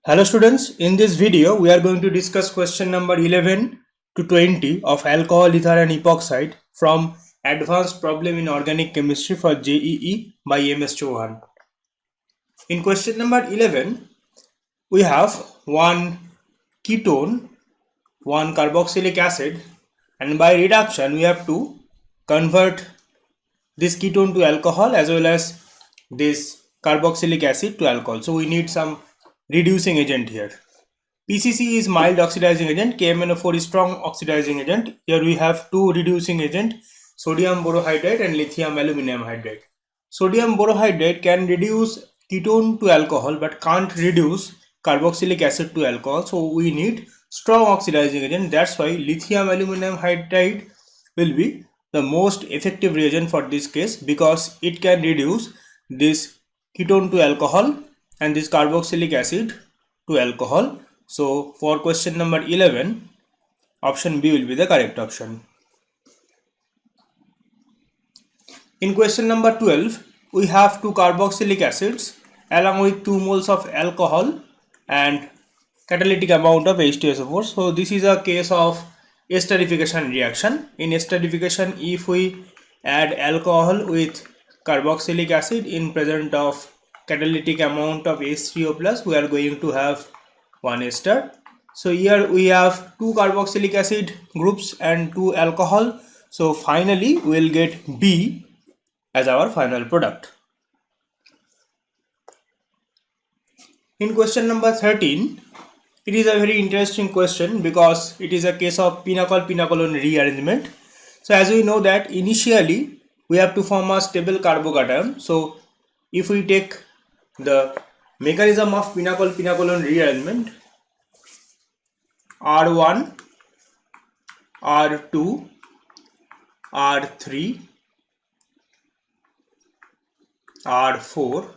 Hello students, in this video we are going to discuss question number 11 to 20 of alcohol, ether and epoxide from Advanced Problem in Organic Chemistry for JEE by MS Chauhan. In question number 11, we have one ketone, one carboxylic acid, and by reduction we have to convert this ketone to alcohol as well as this carboxylic acid to alcohol. So we need some reducing agent here. PCC is mild oxidizing agent, KMnO4 is strong oxidizing agent. Here we have two reducing agent, sodium borohydride and lithium aluminum hydride. Sodium borohydride can reduce ketone to alcohol but can't reduce carboxylic acid to alcohol. So we need strong oxidizing agent. That's why lithium aluminum hydride will be the most effective reagent for this case, because it can reduce this ketone to alcohol and this carboxylic acid to alcohol. So for question number 11, option B will be the correct option. In question number 12, we have two carboxylic acids along with 2 moles of alcohol and catalytic amount of H2SO4. So this is a case of esterification reaction. In esterification, if we add alcohol with carboxylic acid in presence of catalytic amount of H3O plus, we are going to have one ester. So here we have two carboxylic acid groups and two alcohol. So finally we will get B as our final product. In question number 13, it is a very interesting question because it is a case of pinacol-pinacolone rearrangement. So as we know that initially we have to form a stable carbocation. So if we take the mechanism of pinacol-pinacolone rearrangement, R1, R2, R3, R4,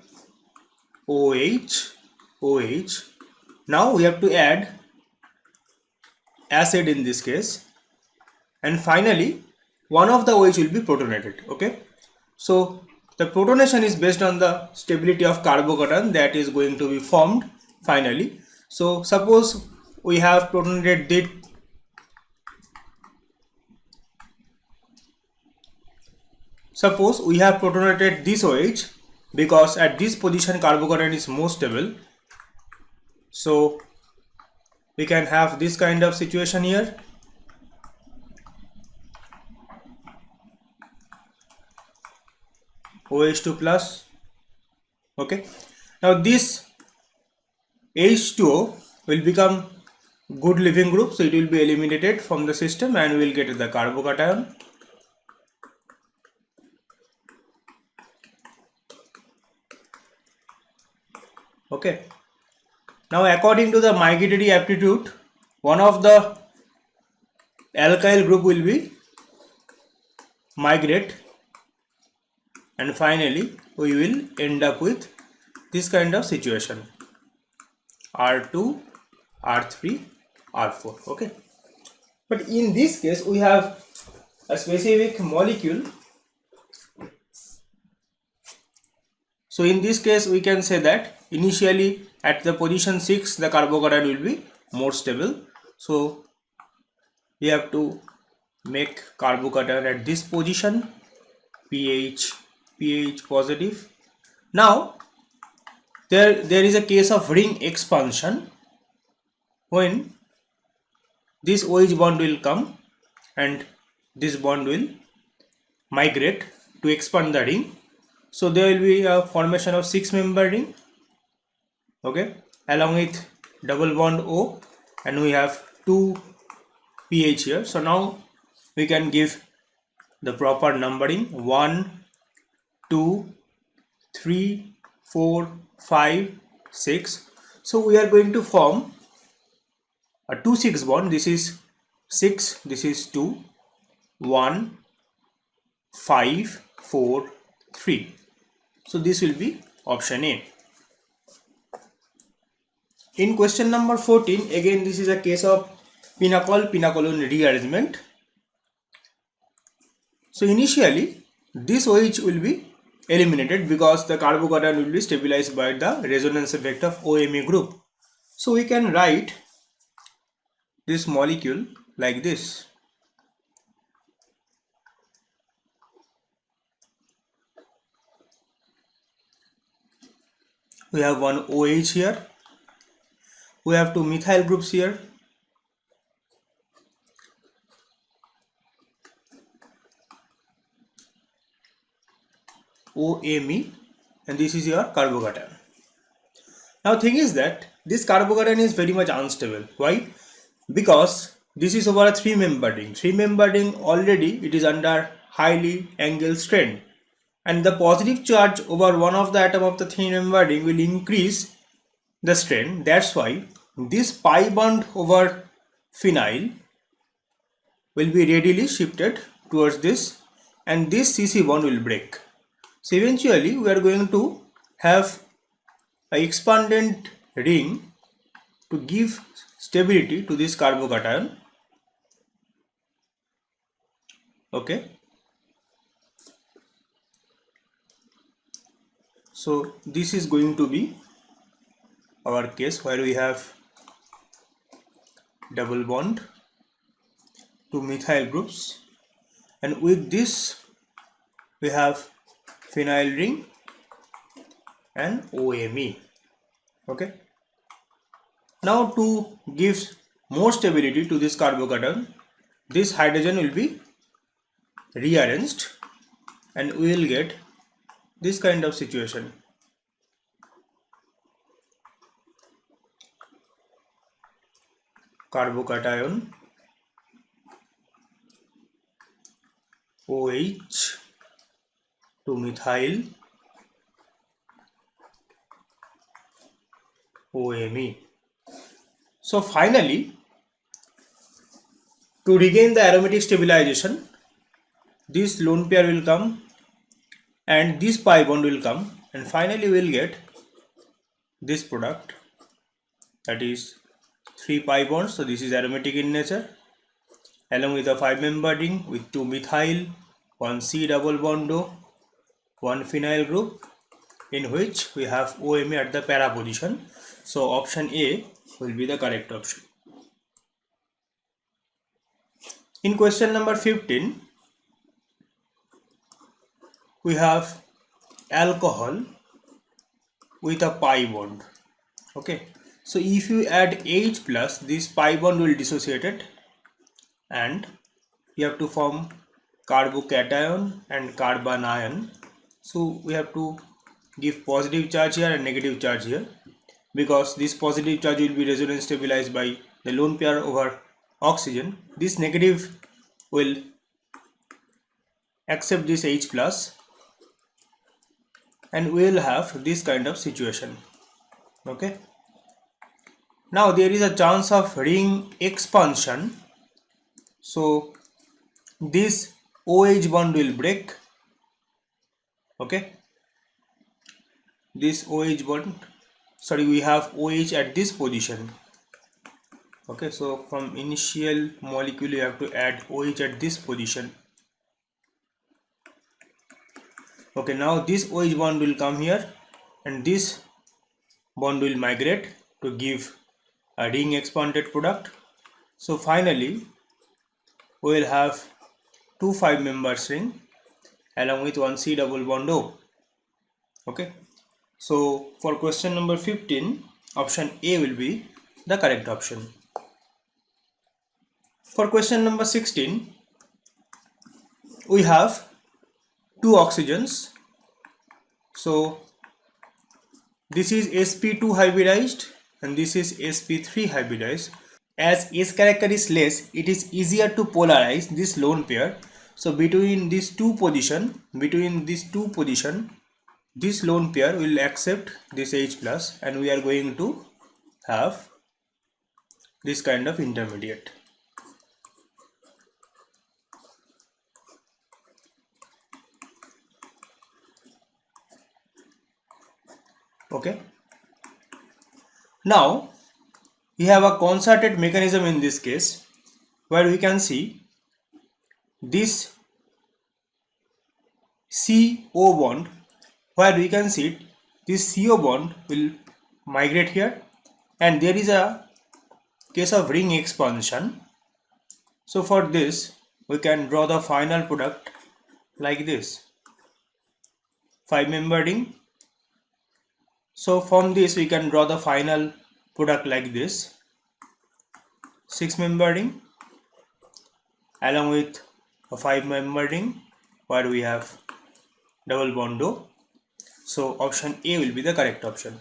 OH, OH. Now we have to add acid in this case, and finally one of the OH will be protonated. Okay, so the protonation is based on the stability of carbocation that is going to be formed finally. So suppose we have protonated this. Suppose we have protonated this OH because at this position carbocation is more stable. So we can have this kind of situation here. OH2 plus. Okay. Now this H2O will become good leaving group, so it will be eliminated from the system and we will get the carbocation. Okay. Now according to the migratory aptitude, one of the alkyl group will be migrate, and finally we will end up with this kind of situation, R2, R3, R4. Okay, but in this case we have a specific molecule. So in this case we can say that initially at the position 6 the carbocation will be more stable. So we have to make carbocation at this position, pH positive. Now there is a case of ring expansion when this OH bond will come and this bond will migrate to expand the ring. So there will be a formation of 6-member ring, okay, along with double bond O, and we have 2 pH here. So now we can give the proper numbering: 1, 2, 3, 4, 5, 6. So we are going to form a 2,6 bond. This is 6, this is 2, 1, 5, 4, 3. So this will be option A. In question number 14, again this is a case of pinacol-pinacolone rearrangement. So initially this OH will be eliminated because the carbocation will be stabilized by the resonance effect of OMe group. So we can write this molecule like this. We have one OH here. We have two methyl groups here. OMe, and this is your carbocation. Now thing is that this carbocation is very much unstable. Why? Because this is over a 3-member ring. 3-member ring already it is under highly angled strain, and the positive charge over one of the atom of the 3-member ring will increase the strain. That's why this pi bond over phenyl will be readily shifted towards this, and this CC bond will break. So eventually we are going to have a expanded ring to give stability to this carbocation. Okay, so this is going to be our case where we have double bond to methyl groups, and with this we have phenyl ring and OMe. Okay, now to give more stability to this carbocation, this hydrogen will be rearranged and we will get this kind of situation. Carbocation OH to methyl OMe. So finally, to regain the aromatic stabilization, this lone pair will come and this pi bond will come, and finally we will get this product, that is 3 pi bonds. So this is aromatic in nature, along with a 5-member ring with 2 methyl, 1 C double bond O, 1 phenyl group, in which we have OMe at the para position. So option A will be the correct option. In question number 15, we have alcohol with a pi bond. Okay, so if you add H plus, this pi bond will dissociate it and you have to form carbocation and carbanion. So we have to give positive charge here and negative charge here, because this positive charge will be resonance stabilized by the lone pair over oxygen. This negative will accept this H plus and we will have this kind of situation. Okay, now there is a chance of ring expansion, so this OH bond will break. Okay, this OH bond, sorry, we have OH at this position. Okay, so from initial molecule you have to add OH at this position. Okay, now this OH bond will come here and this bond will migrate to give a ring expanded product. So finally we will have 2 5-member ring along with 1 C double bond O. Okay, so for question number 15, option A will be the correct option. For question number 16, we have 2 oxygens. So this is sp2 hybridized and this is sp3 hybridized. As S character is less, it is easier to polarize this lone pair. So between these two position, this lone pair will accept this H plus and we are going to have this kind of intermediate. Okay, now we have a concerted mechanism in this case where we can see this CO bond, where we can see this CO bond will migrate here and there is a case of ring expansion. So for this we can draw the final product like this, 5-member ring. So from this we can draw the final product like this, 6-member ring along with a 5-member ring where we have double bond O. So option A will be the correct option.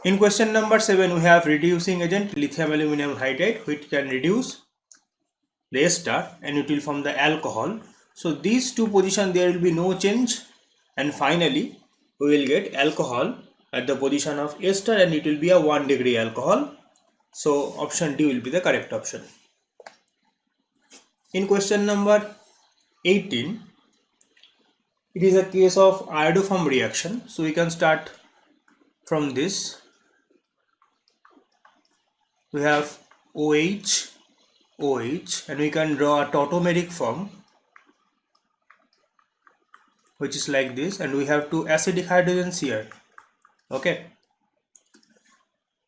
In question number 7 we have reducing agent lithium aluminum hydride, which can reduce the ester and it will form the alcohol. So these two positions there will be no change, and finally we will get alcohol at the position of ester and it will be a 1 degree alcohol. So option D will be the correct option. In question number 18, it is a case of iodoform reaction. So we can start from this. We have OH, OH, and we can draw a tautomeric form which is like this, and we have two acidic hydrogens here. Okay,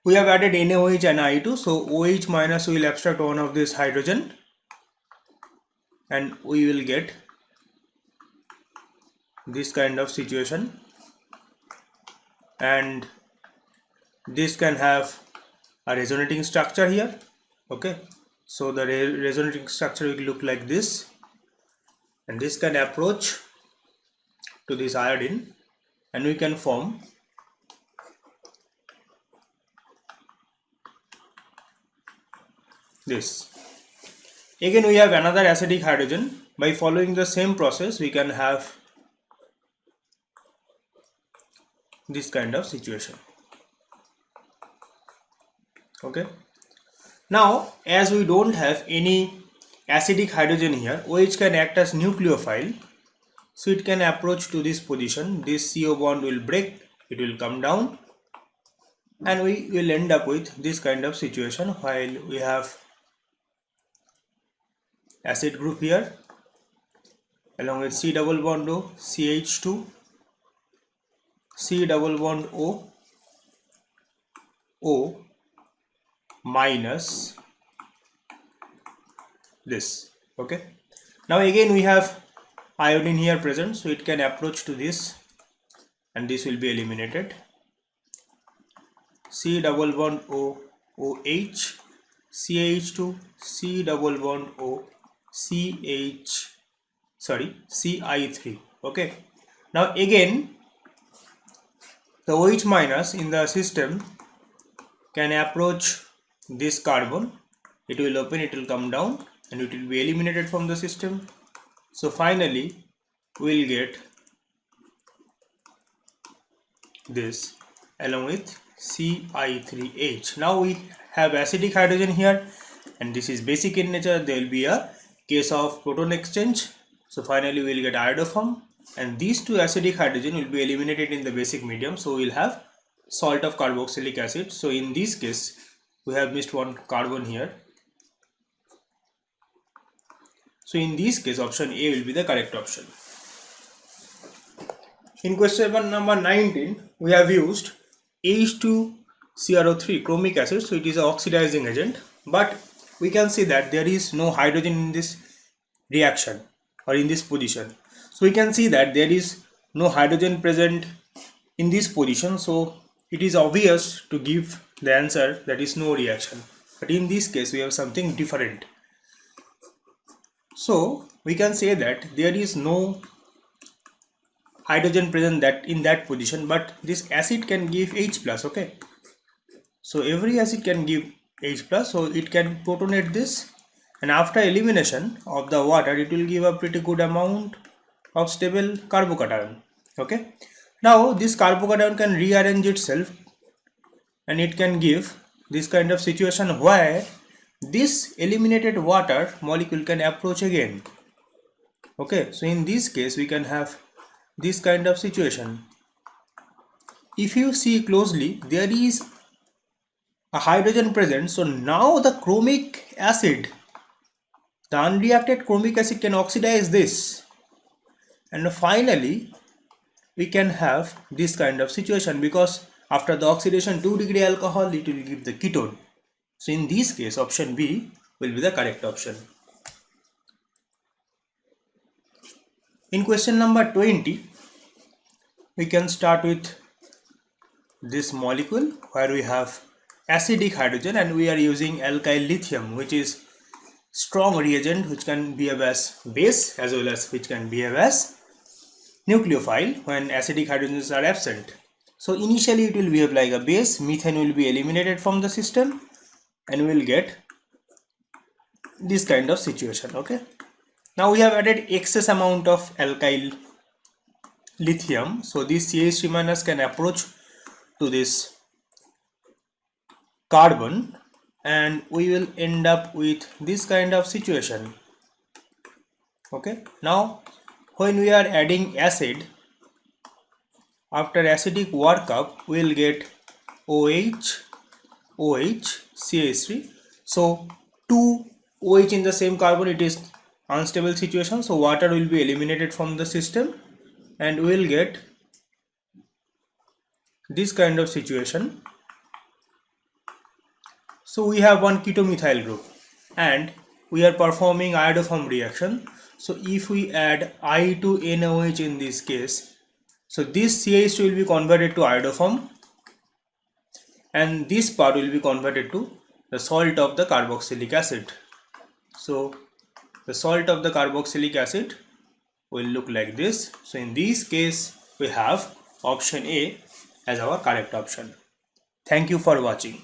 we have added NaOH and I2, so OH minus will abstract one of this hydrogen and we will get this kind of situation, and this can have a resonating structure here. Okay, so the resonating structure will look like this, and this can approach to this iodine and we can form this. Again we have another acidic hydrogen. By following the same process we can have this kind of situation. Okay, now as we don't have any acidic hydrogen here, OH can act as nucleophile, so it can approach to this position. This CO bond will break, it will come down, and we will end up with this kind of situation while we have acid group here along with C double bond O, CH2, C double bond O, O minus this. Okay, now again we have iodine here present, so it can approach to this and this will be eliminated. C double bond O, OH, CH2, C double bond O, Ci3. Okay, now again the OH minus in the system can approach this carbon, it will open, it will come down and it will be eliminated from the system. So finally we will get this along with Ci3H. Now we have acidic hydrogen here and this is basic in nature. There will be a case of proton exchange. So finally we will get iodoform, and these two acidic hydrogen will be eliminated in the basic medium. So we will have salt of carboxylic acid. So in this case we have missed one carbon here. So in this case option A will be the correct option. In question number 19 we have used H2CrO3 chromic acid. So it is an oxidizing agent, but we can see that there is no hydrogen in this reaction or in this position. So we can see that there is no hydrogen present in this position, so it is obvious to give the answer that is no reaction. But in this case we have something different. So we can say that there is no hydrogen present that in that position, but this acid can give H plus. Okay, so every acid can give H plus, so it can protonate this, and after elimination of the water it will give a pretty good amount of stable carbocation. Okay, now this carbocation can rearrange itself and it can give this kind of situation where this eliminated water molecule can approach again. Okay, so in this case we can have this kind of situation. If you see closely, there is a hydrogen present, so now the chromic acid, the unreacted chromic acid can oxidize this, and finally we can have this kind of situation because After the oxidation 2 degree alcohol, it will give the ketone. So in this case, option B will be the correct option. In question number 20, we can start with this molecule where we have acidic hydrogen and we are using alkyl lithium, which is strong reagent which can behave as base as well as which can behave as nucleophile when acidic hydrogens are absent. So initially it will behave like a base, methane will be eliminated from the system and we will get this kind of situation. Okay, now we have added excess amount of alkyl lithium, so this CH3 minus can approach to this carbon and we will end up with this kind of situation. Okay, now when we are adding acid, after acidic workup we will get OH, CH3. So 2 OH in the same carbon, it is unstable situation, so water will be eliminated from the system and we will get this kind of situation. So we have one ketomethyl group and we are performing iodoform reaction. So if we add I to NaOH in this case, so this CH2 will be converted to iodoform and this part will be converted to the salt of the carboxylic acid. So the salt of the carboxylic acid will look like this. So in this case we have option A as our correct option. Thank you for watching.